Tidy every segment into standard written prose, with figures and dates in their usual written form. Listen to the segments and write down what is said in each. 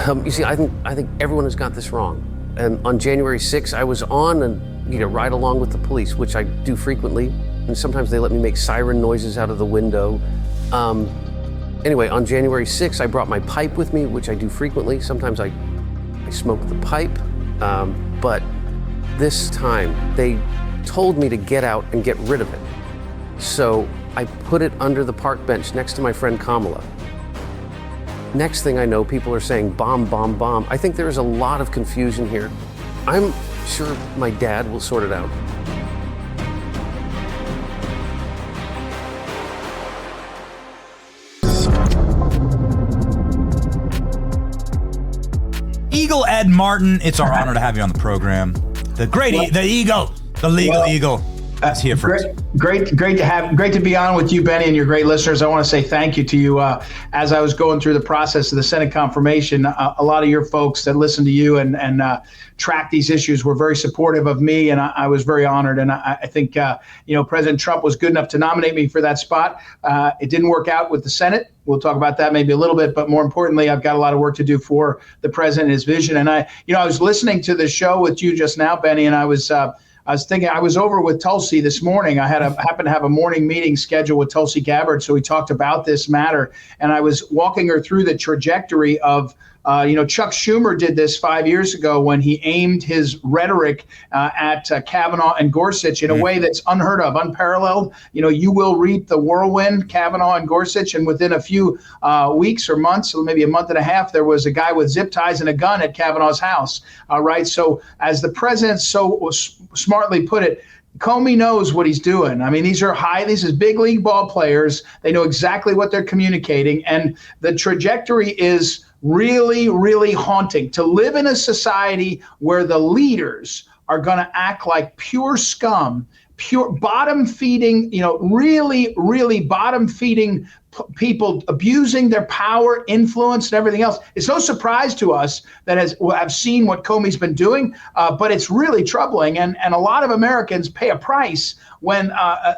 You see, I think everyone has got this wrong. And on January 6th, I was on and ride along with the police, which I do frequently. And sometimes they let me make siren noises out of the window. Anyway, on January 6th, I brought my pipe with me, which I do frequently. Sometimes I smoke the pipe. But this time, they told me to get out and get rid of it. So I put it under the park bench next to my friend Kamala. Next thing I know, people are saying bomb, bomb, bomb. I think there is a lot of confusion here. I'm sure my dad will sort it out. Eagle Ed Martin, it's our honor to have you on the program. The legal eagle. It's here first. Great to be on with you, Benny, and your great listeners. I want to say thank you to you. As I was going through the process of the Senate confirmation, a lot of your folks that listen to you and track these issues were very supportive of me, and I was very honored. And I think President Trump was good enough to nominate me for that spot. It didn't work out with the Senate. We'll talk about that maybe a little bit, but more importantly, I've got a lot of work to do for the president and his vision. And I was listening to the show with you just now, Benny, and I was thinking, I was over with Tulsi this morning. I happened to have a morning meeting scheduled with Tulsi Gabbard, so we talked about this matter. And I was walking her through the trajectory of, Chuck Schumer did this 5 years ago when he aimed his rhetoric at Kavanaugh and Gorsuch in a way that's unheard of, unparalleled. You will reap the whirlwind, Kavanaugh and Gorsuch. And within a few weeks or months, or maybe a month and a half, there was a guy with zip ties and a gun at Kavanaugh's house. Right. So as the president so smartly put it, Comey knows what he's doing. I mean, these is big league ball players. They know exactly what they're communicating. And the trajectory is really, really haunting. To live in a society where the leaders are going to act like pure scum, pure bottom feeding, really, really bottom feeding people, abusing their power, influence, and everything else. It's no surprise to us that have seen what Comey's been doing, but it's really troubling. And a lot of Americans pay a price when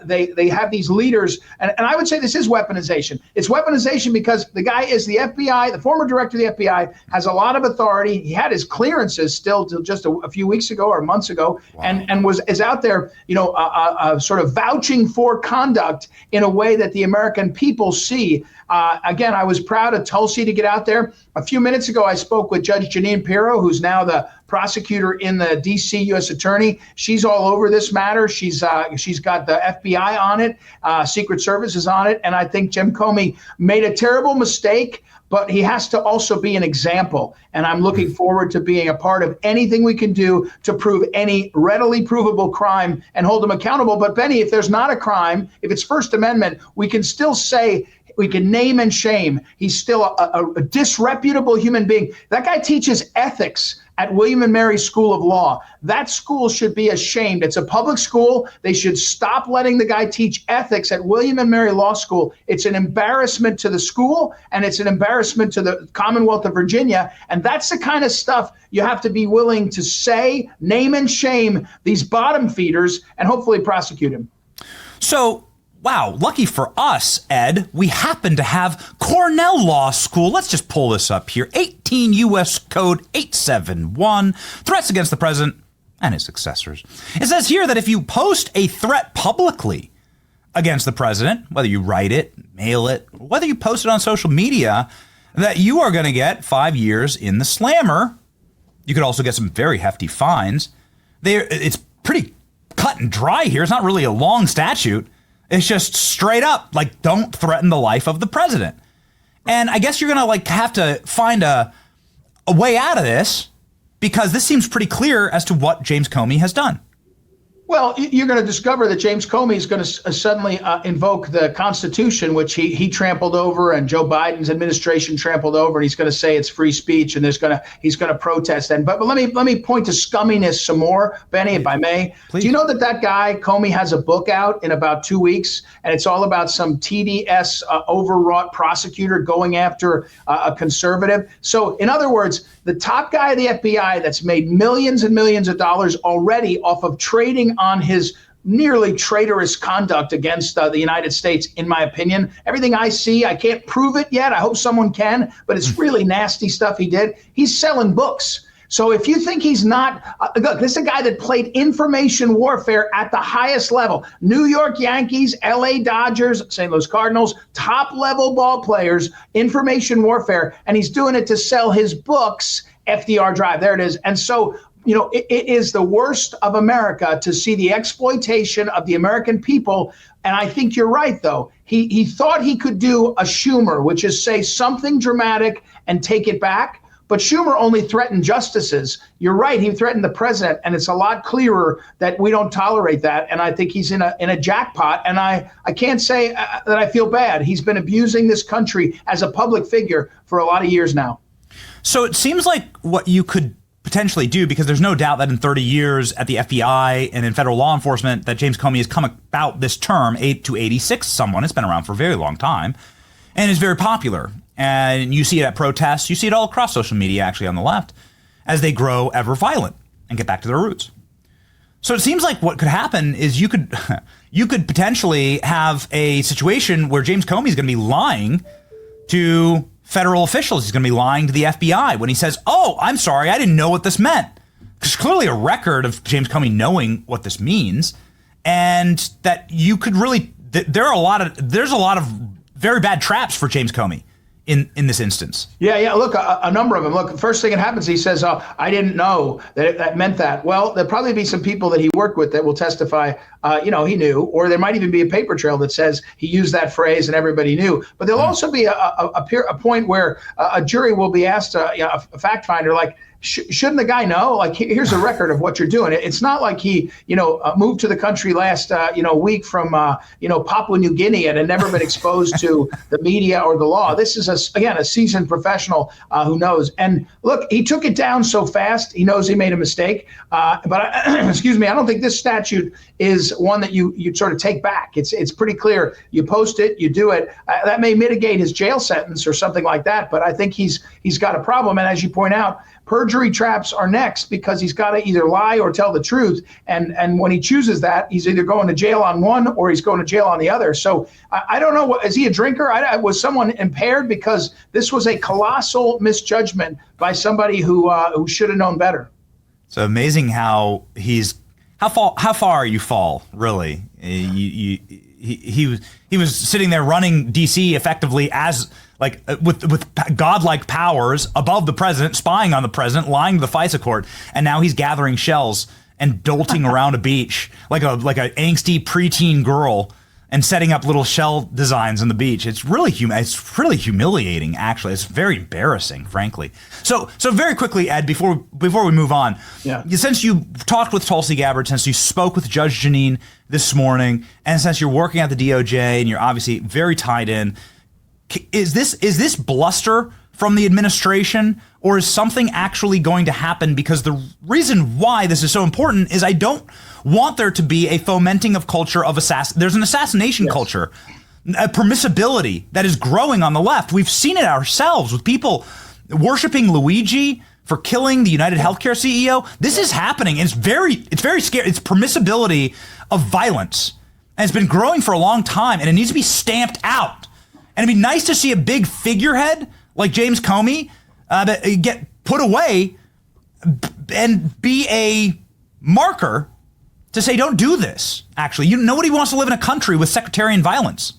they have these leaders. And I would say this is weaponization. It's weaponization because the guy is the FBI, the former director of the FBI, has a lot of authority. He had his clearances still till just a few weeks ago or months ago, wow. and is out there, sort of vouching for conduct in a way that the American people see. Again, I was proud of Tulsi to get out there. A few minutes ago, I spoke with Judge Jeanine Pirro, who's now the prosecutor in the D.C. U.S. Attorney. She's all over this matter. She's got the FBI on it, Secret Service is on it, and I think Jim Comey made a terrible mistake, but he has to also be an example. And I'm looking forward to being a part of anything we can do to prove any readily provable crime and hold him accountable. But Benny, if there's not a crime, if it's First Amendment, we can still say, we can name and shame. He's still a disreputable human being. That guy teaches ethics at William & Mary School of Law. That school should be ashamed. It's a public school. They should stop letting the guy teach ethics at William & Mary Law School. It's an embarrassment to the school, and it's an embarrassment to the Commonwealth of Virginia. And that's the kind of stuff you have to be willing to say, name and shame these bottom feeders, and hopefully prosecute him. So, wow, lucky for us, Ed, we happen to have Cornell Law School. Let's just pull this up here. 18 U.S. Code 871, threats against the president and his successors. It says here that if you post a threat publicly against the president, whether you write it, mail it, whether you post it on social media, that you are going to get 5 years in the slammer. You could also get some very hefty fines. It's pretty cut and dry here. It's not really a long statute. It's just straight up, like, don't threaten the life of the president. And I guess you're going to have to find a way out of this, because this seems pretty clear as to what James Comey has done. Well, you're going to discover that James Comey is going to suddenly invoke the Constitution, which he trampled over, and Joe Biden's administration trampled over, and he's going to say it's free speech, and he's going to protest. And but let me point to scumminess some more, Benny, if I may. Please. Do you know that guy Comey has a book out in about 2 weeks, and it's all about some TDS overwrought prosecutor going after a conservative? So, in other words, the top guy of the FBI that's made millions and millions of dollars already off of trading on his nearly traitorous conduct against the United States, in my opinion. Everything I see, I can't prove it yet. I hope someone can, but it's really nasty stuff he did. He's selling books. So if you think he's not, look, this is a guy that played information warfare at the highest level. New York Yankees, LA Dodgers, St. Louis Cardinals, top level ball players, information warfare, and he's doing it to sell his books, FDR Drive. There it is. And so, it is the worst of America to see the exploitation of the American people. And I think you're right, though. He thought he could do a Schumer, which is say something dramatic and take it back. But Schumer only threatened justices. You're right. He threatened the president. And it's a lot clearer that we don't tolerate that. And I think he's in a jackpot. And I can't say that I feel bad. He's been abusing this country as a public figure for a lot of years now. So it seems like what you could potentially do, because there's no doubt that in 30 years at the FBI and in federal law enforcement that James Comey has come about this term, 8 to 86 someone. It's been around for a very long time and is very popular. And you see it at protests. You see it all across social media, actually, on the left, as they grow ever violent and get back to their roots. So it seems like what could happen is you could potentially have a situation where James Comey is going to be lying to federal officials. He's going to be lying to the FBI when he says, "Oh, I'm sorry, I didn't know what this meant." There's clearly a record of James Comey knowing what this means, and that you could really there's a lot of very bad traps for James Comey in this instance. Yeah. Look, a number of them. Look, first thing that happens, he says, "Oh, I didn't know that meant that." Well, there'll probably be some people that he worked with that will testify, he knew, or there might even be a paper trail that says he used that phrase and everybody knew. But there'll also be a point where a jury will be asked, a fact finder, like, shouldn't the guy know? Like, here's a record of what you're doing. It's not like he, moved to the country last, week from, Papua New Guinea and had never been exposed to the media or the law. This is, a seasoned professional who knows. And look, he took it down so fast. He knows he made a mistake. But excuse me, I don't think this statute is one that you sort of take back. It's pretty clear. You post it, you do it. That may mitigate his jail sentence or something like that. But I think he's got a problem. And as you point out, perjury traps are next, because he's got to either lie or tell the truth. And when he chooses that, he's either going to jail on one or he's going to jail on the other. So I don't know. Is he a drinker? Was someone impaired? Because this was a colossal misjudgment by somebody who should have known better. It's amazing how far you fall, really. He was sitting there running DC effectively as with godlike powers above the president, spying on the president, lying to the FISA court, and now he's gathering shells and dolting around a beach like a angsty preteen girl and setting up little shell designs on the beach. It's really humiliating, actually. It's very embarrassing, frankly. So very quickly, Ed, before we move on, since you talked with Tulsi Gabbard, since you spoke with Judge Janine this morning, and since you're working at the DOJ and you're obviously very tied in, is this bluster from the administration, or is something actually going to happen? Because the reason why this is so important is I don't want there to be a fomenting of culture of there's an assassination culture, a permissibility that is growing on the left. We've seen it ourselves with people worshiping Luigi for killing the United Healthcare CEO. This is happening, and it's very scary. It's permissibility of violence, and it's been growing for a long time, and it needs to be stamped out. And it'd be nice to see a big figurehead like James Comey get put away and be a marker to say, don't do this. Actually, nobody wants to live in a country with sectarian violence.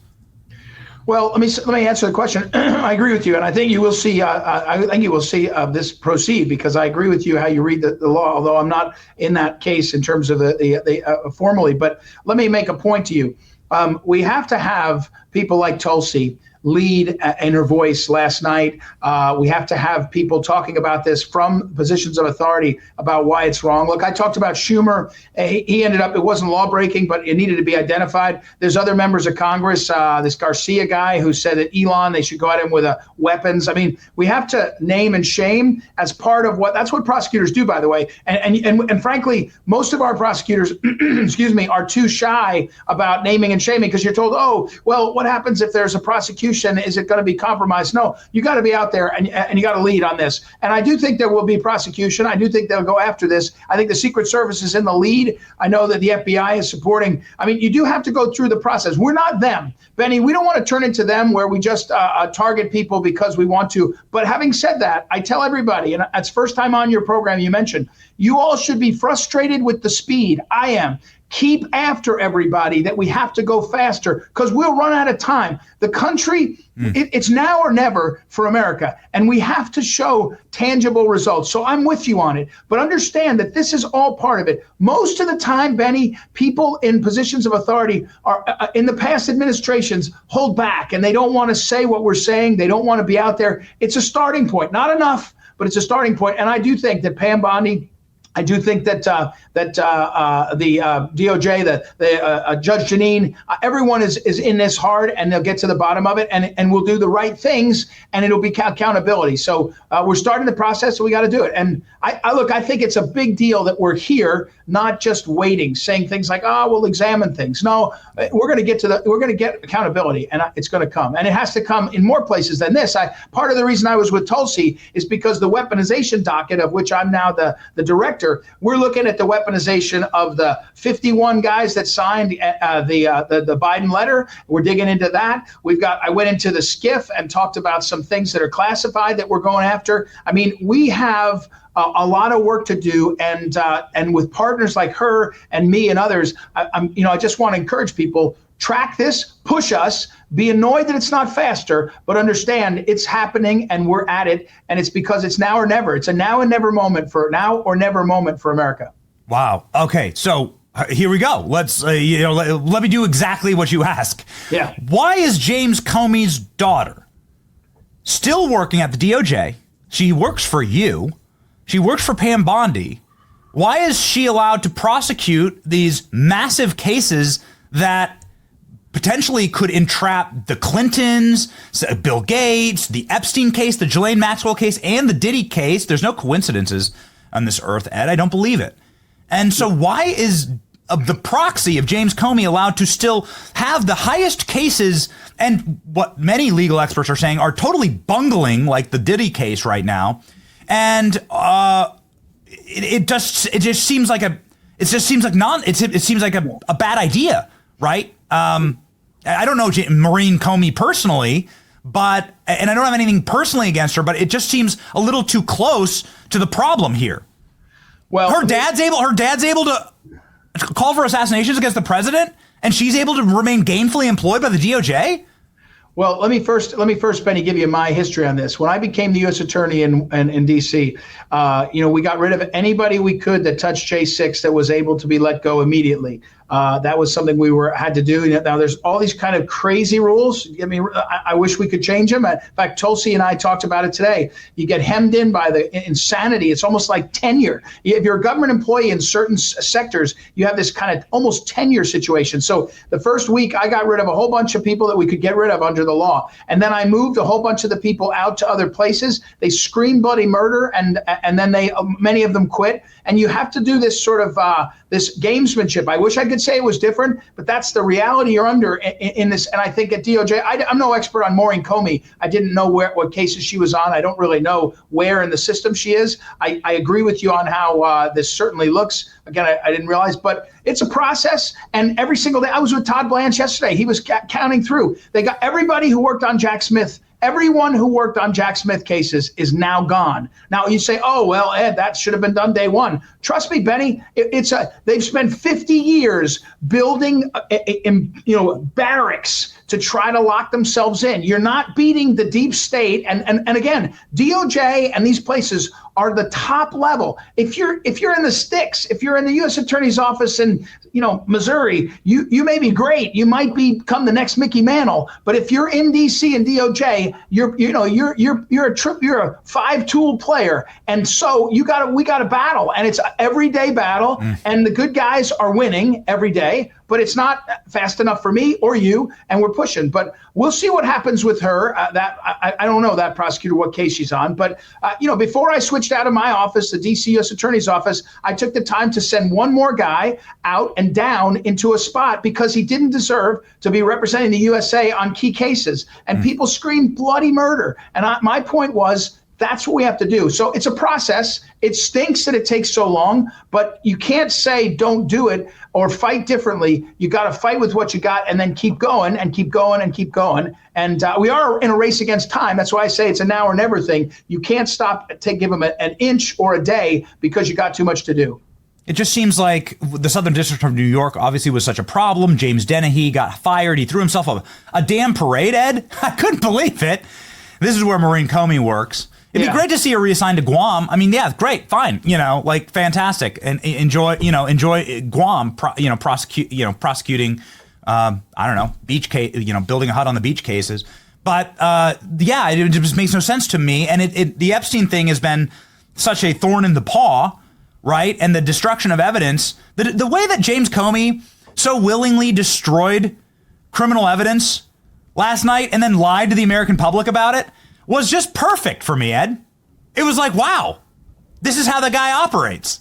Well, let me answer the question. I agree with you, and I think you will see. This proceed, because I agree with you how you read the law. Although I'm not in that case in terms of the formally, but let me make a point to you. We have to have people like Tulsi lead in her voice last night. We have to have people talking about this from positions of authority about why it's wrong. Look, I talked about Schumer. He ended up, it wasn't law breaking, but it needed to be identified. There's other members of Congress, this Garcia guy who said that Elon, they should go at him with weapons. I mean, we have to name and shame as part of that's what prosecutors do, by the way. And frankly, most of our prosecutors, excuse me, are too shy about naming and shaming, because you're told, oh, well, what happens if there's a prosecution prosecution? Is it going to be compromised? No, you got to be out there and you got to lead on this. And I do think there will be prosecution. I do think they'll go after this. I think the Secret Service is in the lead. I know that the FBI is supporting. I mean, you do have to go through the process. We're not them, Benny. We don't want to turn into them where we just target people because we want to. But having said that, I tell everybody, and it's first time on your program you mentioned, you all should be frustrated with the speed. I am. Keep after everybody that we have to go faster because we'll run out of time. The country, it's now or never for America, and we have to show tangible results. So I'm with you on it, but understand that this is all part of it. Most of the time, Benny, people in positions of authority are in the past administrations hold back and they don't want to say what we're saying. They don't want to be out there. It's a starting point, not enough, but it's a starting point. And I do think that Pam Bondi, I do think that the DOJ, the Judge Janine, everyone is in this hard, and they'll get to the bottom of it, and we'll do the right things, and it'll be accountability. So we're starting the process, so we got to do it. And I think it's a big deal that we're here, not just waiting, saying things like, "Oh, we'll examine things." No, we're going to get accountability, and it's going to come, and it has to come in more places than this. Part of the reason I was with Tulsi is because the weaponization docket, of which I'm now the director. We're looking at the weaponization of the 51 guys that signed the Biden letter. We're digging into that. I went into the SCIF and talked about some things that are classified that we're going after. I mean, we have a lot of work to do, and with partners like her and me and others, I just want to encourage people. Track this, push us, be annoyed that it's not faster, but understand it's happening and we're at it. And it's because it's now or never. It's a now or never moment for America. Wow. Okay. So here we go. Let's, let me do exactly what you ask. Yeah. Why is James Comey's daughter still working at the DOJ? She works for you. She works for Pam Bondi. Why is she allowed to prosecute these massive cases that potentially could entrap the Clintons, Bill Gates, the Epstein case, the Ghislaine Maxwell case, and the Diddy case? There's no coincidences on this earth, Ed. I don't believe it. And so why is the proxy of James Comey allowed to still have the highest cases, and what many legal experts are saying are totally bungling, like the Diddy case right now? And it just seems like a bad idea, right? I don't know Maureen Comey personally, and I don't have anything personally against her, but it just seems a little too close to the problem here. Well, her dad's able to call for assassinations against the president, and she's able to remain gainfully employed by the DOJ. Well, let me first, Benny, give you my history on this. When I became the U.S. Attorney in D.C., we got rid of anybody we could that touched J6 that was able to be let go immediately. That was something we had to do. Now, there's all these kind of crazy rules. I mean, I wish we could change them. In fact, Tulsi and I talked about it today. You get hemmed in by the insanity. It's almost like tenure. If you're a government employee in certain sectors, you have this kind of almost tenure situation. So the first week, I got rid of a whole bunch of people that we could get rid of under the law. And then I moved a whole bunch of the people out to other places. They screamed bloody murder, and then many of them quit. And you have to do this sort of this gamesmanship. I wish I could say it was different, but that's the reality you're under in this. And I think at DOJ, I'm no expert on Maureen Comey. I didn't know what cases she was on. I don't really know where in the system she is. I agree with you on how this certainly looks. Again, I didn't realize, but it's a process. And every single day, I was with Todd Blanche yesterday. He was counting through. They got everybody who worked on Jack Smith. Everyone who worked on Jack Smith cases is now gone. Now you say, "Oh well, Ed, that should have been done day one." Trust me, Benny. They've spent 50 years building, barracks to try to lock themselves in. You're not beating the deep state, and again, DOJ and these places are the top level. If you're in the sticks, if you're in the U.S. Attorney's office in Missouri, you may be great. You might become the next Mickey Mantle. But if you're in D.C. and DOJ, you're a five-tool player, and so we got to battle, and it's an everyday battle. And the good guys are winning every day. but it's not fast enough for me or you, and we're pushing. But we'll see what happens with her. I don't know that prosecutor, what case she's on. But, before I switched out of my office, the D.C. U.S. Attorney's Office, I took the time to send one more guy out and down into a spot because he didn't deserve to be representing the USA on key cases. And people screamed bloody murder. And my point was, that's what we have to do. So it's a process. It stinks that it takes so long, but you can't say don't do it or fight differently. You got to fight with what you got and then keep going and keep going and keep going. And we are in a race against time. That's why I say it's a now or never thing. You can't stop to give them an inch or a day because you got too much to do. It just seems like the Southern District of New York obviously was such a problem. James Dennehy got fired. He threw himself a damn parade, Ed. I couldn't believe it. This is where Maureen Comey works. It'd be great to see her reassigned to Guam. I mean, yeah, great, fine, fantastic, and enjoy Guam, prosecuting, I don't know, beach case, building a hut on the beach cases. But it just makes no sense to me. And the Epstein thing has been such a thorn in the paw, right? And the destruction of evidence, the way that James Comey so willingly destroyed criminal evidence last night and then lied to the American public about it was just perfect for me, Ed. It was like, wow, this is how the guy operates.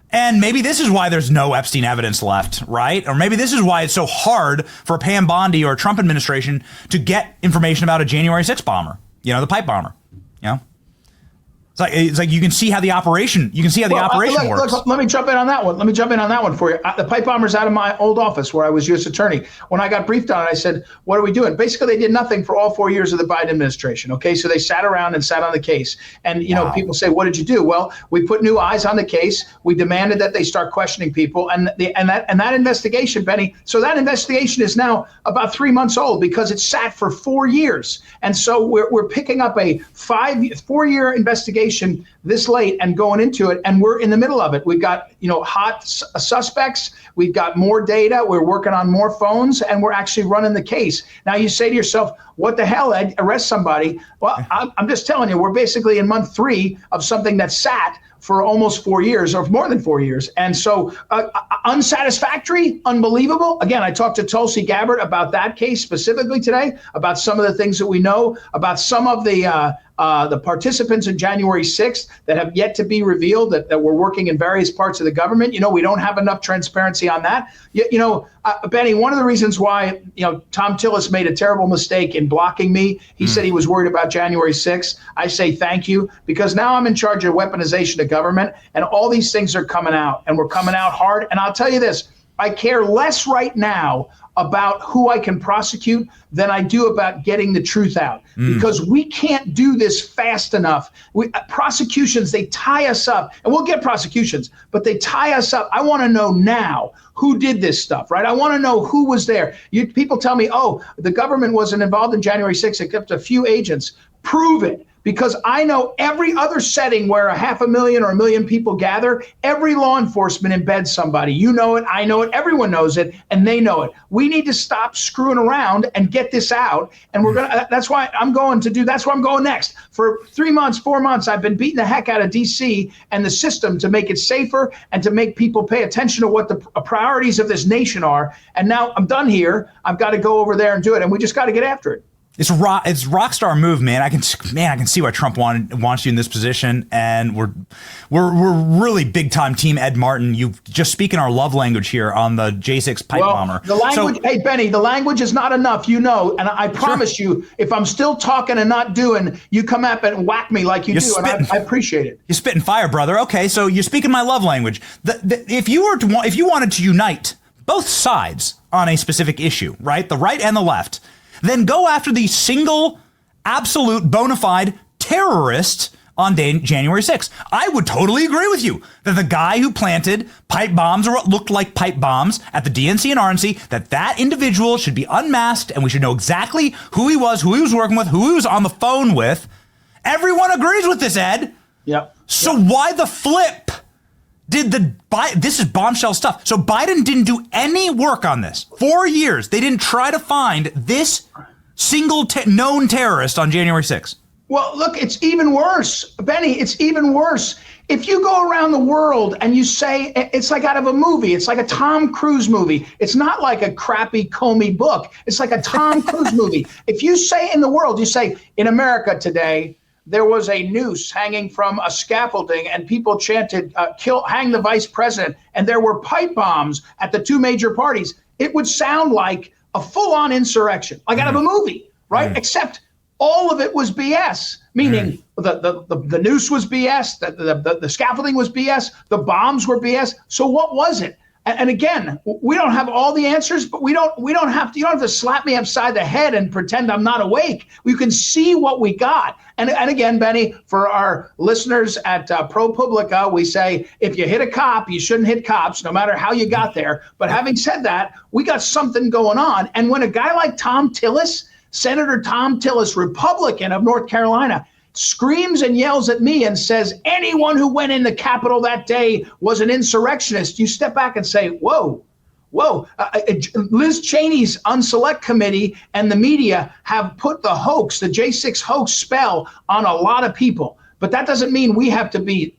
And maybe this is why there's no Epstein evidence left, right? Or maybe this is why it's so hard for Pam Bondi or a Trump administration to get information about a January 6th bomber, the pipe bomber, It's like you can see how the operation works. Look, let me jump in on that one. For you. The pipe bomber's out of my old office where I was U.S. attorney. When I got briefed on it, I said, what are we doing? Basically, they did nothing for all 4 years of the Biden administration. Okay, so they sat around and sat on the case. And, people say, what did you do? Well, we put new eyes on the case. We demanded that they start questioning people. And that investigation, Benny, so that investigation is now about 3 months old because it sat for 4 years. And so we're picking up a 4-year investigation this late and going into it, and we're in the middle of it. We've got hot suspects, we've got more data, we're working on more phones, and we're actually running the case. Now you say to yourself, what the hell, Ed, arrest somebody? Well, I'm just telling you, we're basically in month 3 of something that sat for almost 4 years or more than 4 years. And so unsatisfactory, unbelievable. Again, I talked to Tulsi Gabbard about that case specifically today, about some of the things that we know, about some of the participants in January 6th that have yet to be revealed, that were working in various parts of the government. We don't have enough transparency on that. Benny, one of the reasons why, Tom Tillis made a terrible mistake in blocking me. He said he was worried about January 6th. I say thank you, because now I'm in charge of weaponization of government, and all these things are coming out, and we're coming out hard. And I'll tell you this, I care less right now about who I can prosecute than I do about getting the truth out, because we can't do this fast enough. Prosecutions, they tie us up, and we'll get prosecutions, but they tie us up. I want to know now who did this stuff, right? I want to know who was there. People tell me, oh, the government wasn't involved in January 6th except a few agents. Prove it. Because I know every other setting where 500,000 or 1 million people gather, every law enforcement embeds somebody. You know it, I know it, everyone knows it, and they know it. We need to stop screwing around and get this out. And that's why I'm going next. For 3 months, 4 months, I've been beating the heck out of DC and the system to make it safer and to make people pay attention to what the priorities of this nation are. And now I'm done here. I've got to go over there and do it. And we just got to get after it. It's rock star move, man. I can see why Trump wants you in this position, and we're really big time team Ed Martin. You just speaking our love language here on the J6 pipe bomber. The language, hey Benny, the language is not enough, and I promise you, if I'm still talking and not doing, you come up and whack me like you do, and I appreciate it. You're spitting fire, brother. Okay, so you're speaking my love language. If you wanted to unite both sides on a specific issue, right, the right and the left, then go after the single, absolute, bona fide terrorist on January 6th. I would totally agree with you that the guy who planted pipe bombs, or what looked like pipe bombs, at the DNC and RNC, that individual should be unmasked, and we should know exactly who he was working with, who he was on the phone with. Everyone agrees with this, Ed. Yep. So why the flip? This is bombshell stuff. So Biden didn't do any work on this. 4 years. They didn't try to find this single known terrorist on January 6th. Well, look, it's even worse. Benny, it's even worse. If you go around the world and you say it's like out of a movie, it's like a Tom Cruise movie. It's not like a crappy Comey book. It's like a Tom Cruise movie. If you say in the world, you say in America today, there was a noose hanging from a scaffolding and people chanted, hang the vice president. And there were pipe bombs at the two major parties. It would sound like a full-on insurrection, like out of a movie, right? Except all of it was BS, meaning the noose was BS, the scaffolding was BS, the bombs were BS. So what was it? And again, we don't have all the answers, but you don't have to slap me upside the head and pretend I'm not awake. You can see what we got. And again, Benny, for our listeners at ProPublica, we say, if you hit a cop, you shouldn't hit cops, no matter how you got there. But having said that, we got something going on. And when a guy like Tom Tillis, Senator Tom Tillis, Republican of North Carolina, screams and yells at me and says, anyone who went in the Capitol that day was an insurrectionist, you step back and say, whoa. Liz Cheney's Unselect Committee and the media have put the hoax, the J6 hoax spell on a lot of people. But that doesn't mean we have to be,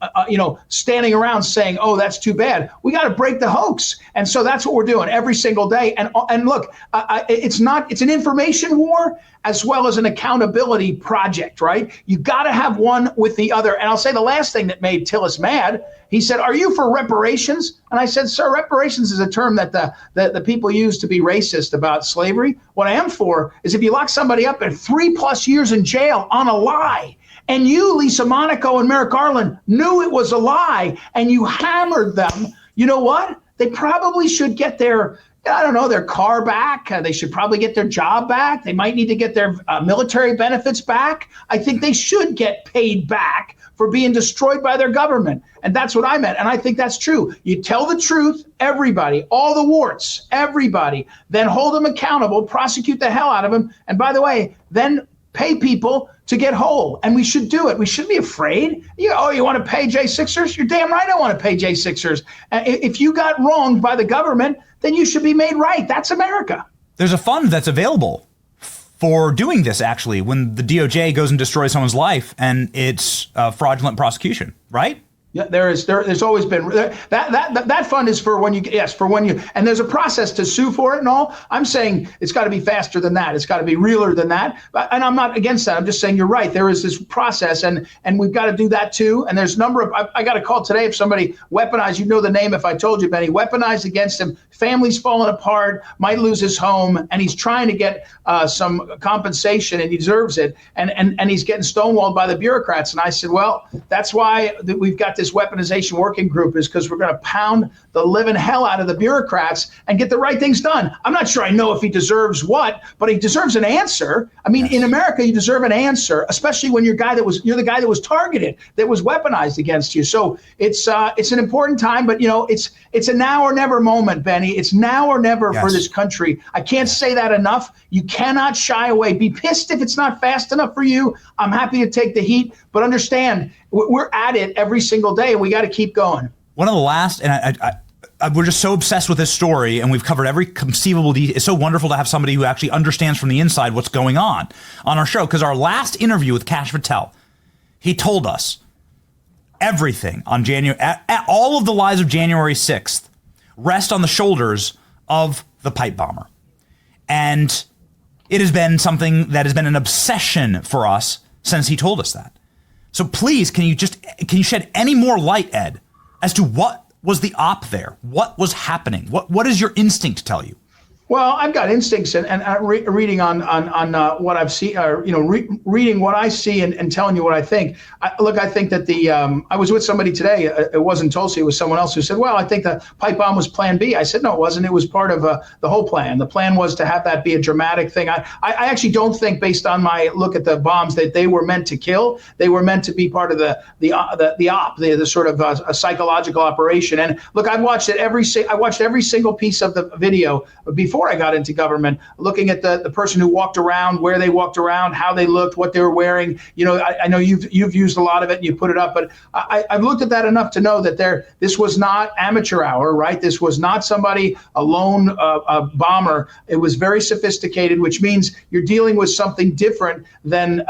standing around saying, oh, that's too bad. We got to break the hoax. And so that's what we're doing every single day. And look, it's an information war as well as an accountability project, right? You got to have one with the other. And I'll say the last thing that made Tillis mad, he said, are you for reparations? And I said, sir, reparations is a term that the people use to be racist about slavery. What I am for is if you lock somebody up at 3+ years in jail on a lie, and you, Lisa Monaco and Merrick Garland, knew it was a lie, and you hammered them, you know what? They probably should get their car back. They should probably get their job back. They might need to get their military benefits back. I think they should get paid back for being destroyed by their government. And that's what I meant. And I think that's true. You tell the truth, everybody, all the warts, everybody, then hold them accountable, prosecute the hell out of them. And by the way, then pay people to get whole. And we should do it. We shouldn't be afraid. You want to pay J6ers? You're damn right I want to pay J6ers. If you got wronged by the government, then you should be made right. That's America. There's a fund that's available for doing this, actually, when the DOJ goes and destroys someone's life and it's fraudulent prosecution, right? Yeah, there's always been that fund is for when you and there's a process to sue for it and all. I'm saying it's got to be faster than that. It's got to be realer than that. And I'm not against that. I'm just saying you're right. There is this process and we've got to do that too. And there's a number of I got a call today if somebody weaponized. You know the name if I told you, Benny. Weaponized against him. Family's falling apart. Might lose his home, and he's trying to get some compensation, and he deserves it. And he's getting stonewalled by the bureaucrats. And I said, well, that's why we've got this weaponization working group, is because we're going to pound the living hell out of the bureaucrats and get the right things done. I'm not sure I know if he deserves what, but he deserves an answer. I mean, in America, you deserve an answer, especially when you're the guy that was targeted, that was weaponized against you. So it's an important time, but it's a now or never moment, Benny. It's now or never for this country. I can't say that enough. You cannot shy away. Be pissed if it's not fast enough for you. I'm happy to take the heat, but understand we're at it every single day, and we got to keep going. One of the last, and we're just so obsessed with this story, and we've covered every conceivable detail. It's so wonderful to have somebody who actually understands from the inside what's going on our show, because our last interview with Kash Patel, he told us everything on all of the lies of January 6th rest on the shoulders of the pipe bomber. And it has been something that has been an obsession for us since he told us that. So please, can you shed any more light, Ed, as to what was the op there? What was happening? What does your instinct tell you? Well, I've got instincts and reading on what I've seen, reading what I see and telling you what I think. I think that I was with somebody today. It wasn't Tulsi. It was someone else who said, well, I think the pipe bomb was plan B. I said, no, it wasn't. It was part of the whole plan. The plan was to have that be a dramatic thing. I actually don't think, based on my look at the bombs, that they were meant to kill. They were meant to be part of the sort of a psychological operation. And look, I watched every single piece of the video before before I got into government, looking at the person who walked around, where they walked around, how they looked, what they were wearing. I know you've used a lot of it and you put it up, but I've looked at that enough to know that this was not amateur hour, right? This was not somebody, a lone bomber. It was very sophisticated, which means you're dealing with something different than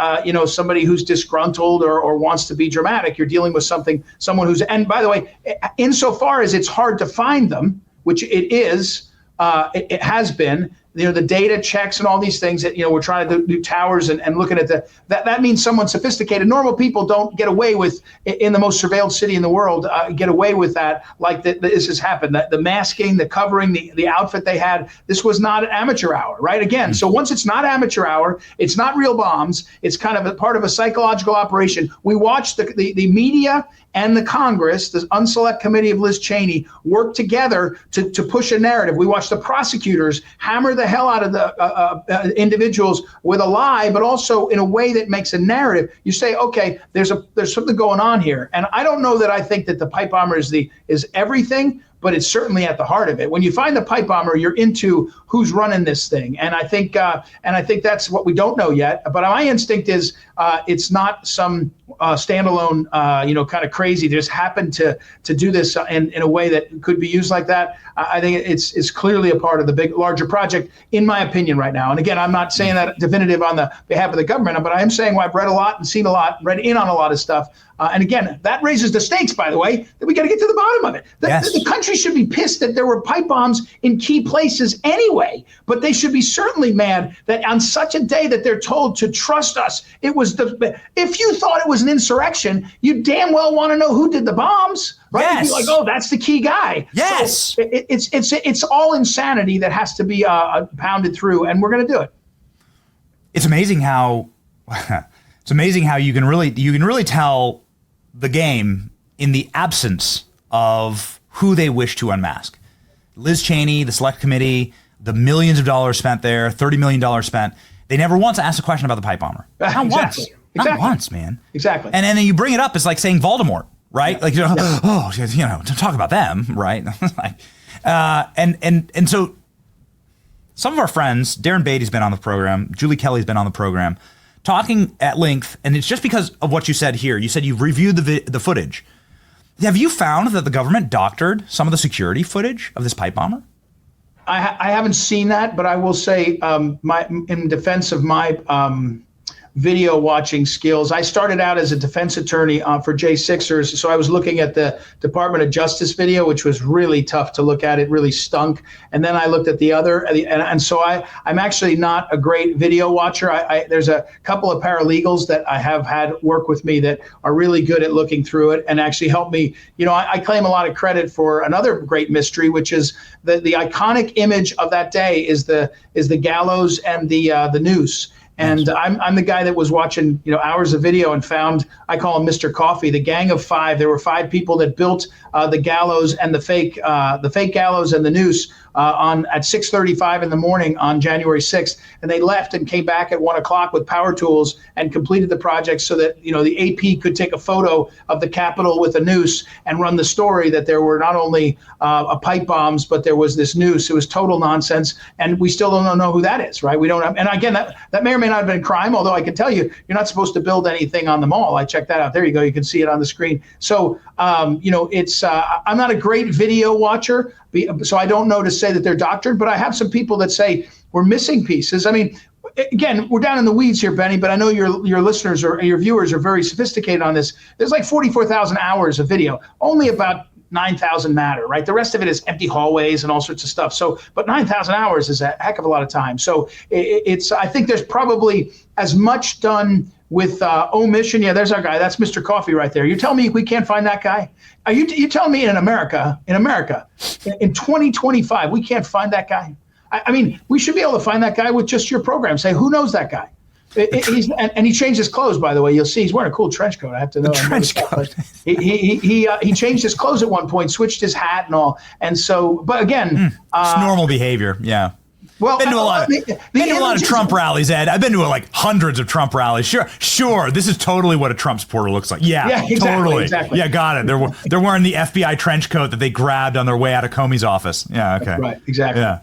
somebody who's disgruntled or wants to be dramatic. You're dealing with someone who's, and by the way, insofar as it's hard to find them, which it is, it has been, the data checks and all these things that, we're trying to do towers and looking at that means someone sophisticated. Normal people don't get away with, in the most surveilled city in the world, get away with that like this has happened. The masking, the covering, the outfit they had, this was not an amateur hour, right? Again, so once it's not amateur hour, it's not real bombs, it's kind of a part of a psychological operation. We watched the media and the Congress, the unselect committee of Liz Cheney, work together to push a narrative. We watched the prosecutors hammer the hell out of the individuals with a lie, but also in a way that makes a narrative. You say, okay, there's something going on here. And I don't know that I think that the pipe bomber is everything, but it's certainly at the heart of it. When you find the pipe bomber, you're into who's running this thing, and I think that's what we don't know yet. But my instinct is it's not some standalone, kind of crazy. They just happened to do this in a way that could be used like that. I think it's clearly a part of the larger project, in my opinion, right now. And again, I'm not saying that definitive on the behalf of the government, but I am saying I've read a lot and seen a lot, read in on a lot of stuff. And again, that raises the stakes, by the way, that we got to get to the bottom of it. The country should be pissed that there were pipe bombs in key places anyway, but they should be certainly mad that on such a day that they're told to trust us. If you thought it was an insurrection, you damn well want to know who did the bombs, right? Yes. You'd be like, oh, that's the key guy. Yes. So it's all insanity that has to be pounded through, and we're going to do it. It's amazing how you can really tell the game in the absence of who they wish to unmask. Liz Cheney, the select committee, the millions of dollars spent there, $30 million spent. They never once asked a question about the pipe bomber. Not once. Not once, man. Exactly. And then you bring it up, it's like saying Voldemort, right? Like, to talk about them, right? And so some of our friends, Darren Beatty's been on the program, Julie Kelly's been on the program, talking at length, and it's just because of what you said here. You said you've reviewed the footage. Have you found that the government doctored some of the security footage of this pipe bomber? I haven't seen that, but I will say, in defense of my video watching skills, I started out as a defense attorney for J6ers, so I was looking at the Department of Justice video, which was really tough to look at. It really stunk. And then I looked at the other, and so I'm actually not a great video watcher. There's a couple of paralegals that I have had work with me that are really good at looking through it and actually help me. I claim a lot of credit for another great mystery, which is the iconic image of that day is the gallows and the noose. And I'm the guy that was watching, hours of video and found, I call him Mr. Coffee, the gang of five. There were 5 people that built the gallows and the fake gallows and the noose at 6:35 in the morning on January 6th, and they left and came back at 1 o'clock with power tools and completed the project so that the AP could take a photo of the Capitol with a noose and run the story that there were not only pipe bombs, but there was this noose. It was total nonsense, and we still don't know who that is, right? We don't have, and again, that may or may not have been crime, although I can tell you, you're not supposed to build anything on the mall. I checked that out. There you go. You can see it on the screen. So, it's I'm not a great video watcher, so I don't know to say that they're doctored, but I have some people that say we're missing pieces. I mean, again, we're down in the weeds here, Benny, but I know your listeners or your viewers are very sophisticated on this. There's like 44,000 hours of video. Only about 9,000 matter, right? The rest of it is empty hallways and all sorts of stuff. So, but 9,000 hours is a heck of a lot of time. So I think there's probably as much done with omission. Yeah, there's our guy. That's Mr. Coffee right there. You tell me we can't find that guy? Are you telling me in America, in 2025, we can't find that guy? I mean, we should be able to find that guy with just your program. Say, who knows that guy? And he changed his clothes, by the way. You'll see he's wearing a cool trench coat. I have to know. Trench coat. He changed his clothes at one point, switched his hat and all. And so, but again, it's normal behavior. Yeah. Well, been to a lot of Trump rallies, Ed. I've been to like hundreds of Trump rallies. Sure. This is totally what a Trump supporter looks like. Yeah, exactly, totally. Exactly. Yeah, got it. They're wearing the FBI trench coat that they grabbed on their way out of Comey's office. Yeah, okay. Right, exactly. Yeah.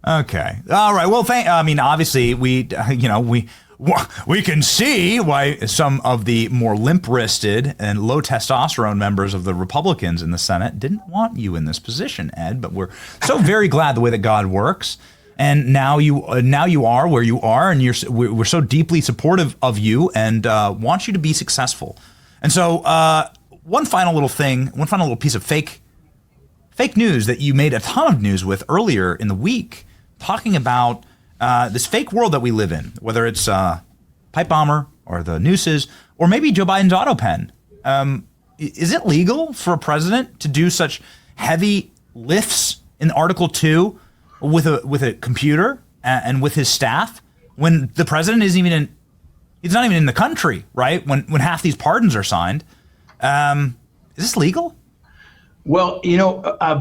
Okay. All right. Well, obviously, we can see why some of the more limp-wristed and low testosterone members of the Republicans in the Senate didn't want you in this position, Ed. But we're so very glad the way that God works, and now you are where you are, and we're so deeply supportive of you and want you to be successful. And so, one final little piece of fake news that you made a ton of news with earlier in the week, talking about this fake world that we live in, whether it's pipe bomber or the nooses or maybe Joe Biden's auto pen. Is it legal for a president to do such heavy lifts in Article 2 with a computer and with his staff when the president he's not even in the country, right? When half these pardons are signed. Is this legal? Well,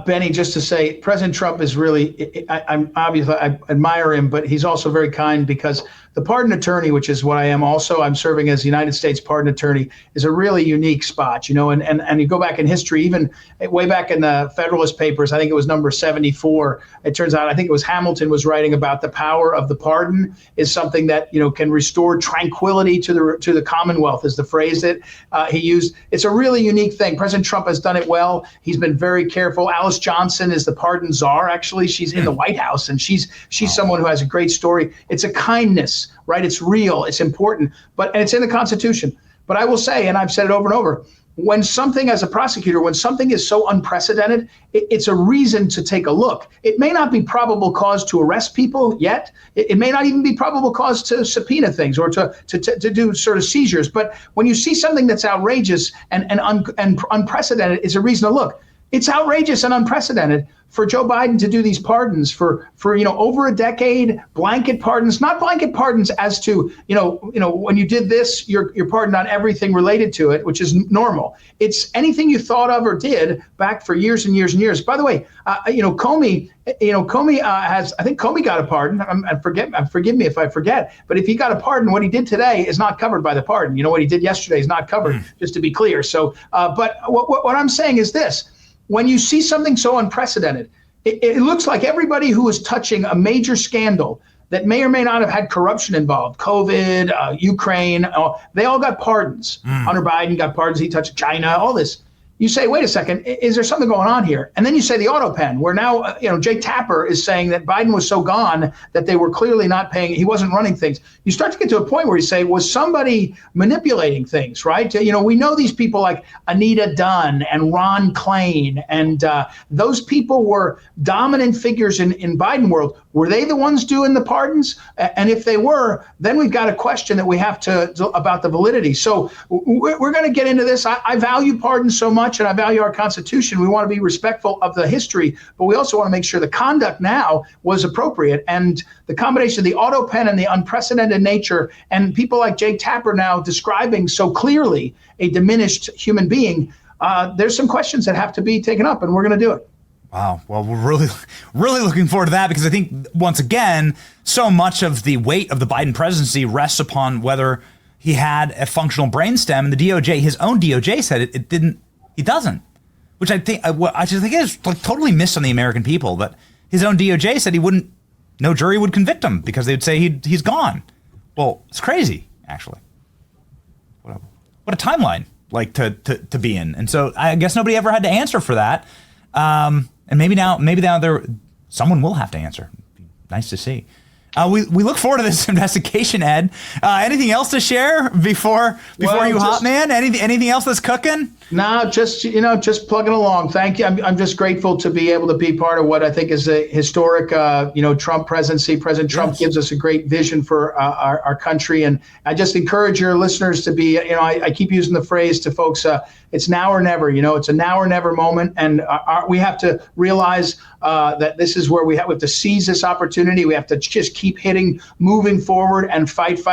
Benny, just to say, President Trump is really, I admire him, but he's also very kind, because the pardon attorney, which is what I am also, I'm serving as the United States pardon attorney, is a really unique spot, and you go back in history, even way back in the Federalist Papers, I think it was number 74. It turns out, I think it was Hamilton was writing about the power of the pardon is something that, can restore tranquility to the Commonwealth, is the phrase that he used. It's a really unique thing. President Trump has done it well. He's been very careful. Alice Johnson is the pardon czar. Actually, she's in the White House, and she's someone who has a great story. It's a kindness, right? It's real. It's important, and it's in the Constitution. But I will say, and I've said it over and over, when something, as a prosecutor, when something is so unprecedented, it's a reason to take a look. It may not be probable cause to arrest people yet. It may not even be probable cause to subpoena things or to do sort of seizures. But when you see something that's outrageous and unprecedented, it's a reason to look. It's outrageous and unprecedented for Joe Biden to do these pardons for over a decade, blanket pardons, not blanket pardons as to, when you did this, you're pardoned on everything related to it, which is normal. It's anything you thought of or did back for years and years and years. By the way, Comey has, I think Comey got a pardon. Forgive me if I forget, but if he got a pardon, what he did today is not covered by the pardon. What he did yesterday is not covered, just to be clear. So, but what I'm saying is this. When you see something so unprecedented, it looks like everybody who is touching a major scandal that may or may not have had corruption involved, COVID, Ukraine, they all got pardons. Hunter Biden got pardons. He touched China, all this. You say, wait a second, is there something going on here? And then you say the auto pen, where now, Jake Tapper is saying that Biden was so gone that they were clearly not paying, he wasn't running things. You start to get to a point where you say, was somebody manipulating things, right? We know these people like Anita Dunn and Ron Klain, and those people were dominant figures in Biden world. Were they the ones doing the pardons? And if they were, then we've got a question that we have to about the validity. So we're going to get into this. I value pardons so much, and I value our Constitution. We want to be respectful of the history, but we also want to make sure the conduct now was appropriate. And the combination of the auto pen and the unprecedented nature, and people like Jake Tapper now describing so clearly a diminished human being, there's some questions that have to be taken up, and we're going to do it. Wow. Well, we're really looking forward to that, because I think, once again, so much of the weight of the Biden presidency rests upon whether he had a functional brainstem. And the DOJ, his own DOJ, said it didn't. He doesn't, which I just think is like totally missed on the American people. That his own DOJ said no jury would convict him because they'd say he's gone. Well, it's crazy, actually. What a timeline to be in. And so I guess nobody ever had to answer for that. And maybe now someone will have to answer. Nice to see. We look forward to this investigation, Ed. Anything else to share before you hop, man? Anything else that's cooking? No, just plugging along. Thank you. I'm just grateful to be able to be part of what I think is a historic, Trump presidency. President Trump gives us a great vision for our country, and I just encourage your listeners to be. I keep using the phrase to folks. It's now or never. It's a now or never moment, and we have to realize that this is where we have to seize this opportunity. We have to just keep hitting, moving forward, and fight,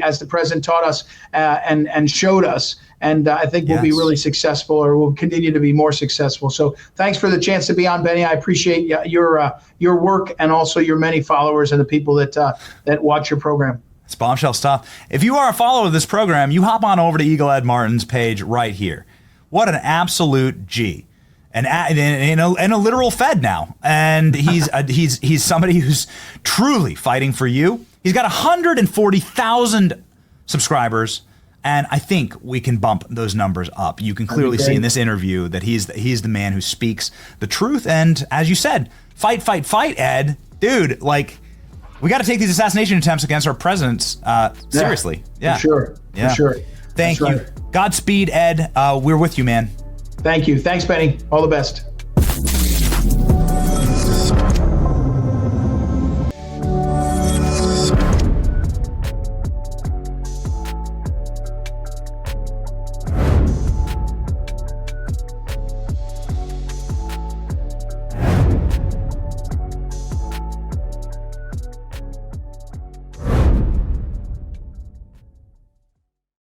as the president taught us and showed us. And I think we'll be really successful, or we'll continue to be more successful. So thanks for the chance to be on, Benny. I appreciate your work, and also your many followers and the people that watch your program. It's bombshell stuff. If you are a follower of this program, you hop on over to Eagle Ed Martin's page right here. What an absolute G. and a literal Fed now, and he's somebody who's truly fighting for you. He's got 140,000 subscribers, and I think we can bump those numbers up. You can clearly see in this interview that he's the man who speaks the truth. And as you said, fight, Ed, dude. Like, we got to take these assassination attempts against our presidents seriously. Yeah, for sure. Yeah. For sure. Thank That's you. right. Godspeed, Ed. We're with you, man. Thank you. Thanks, Benny. All the best.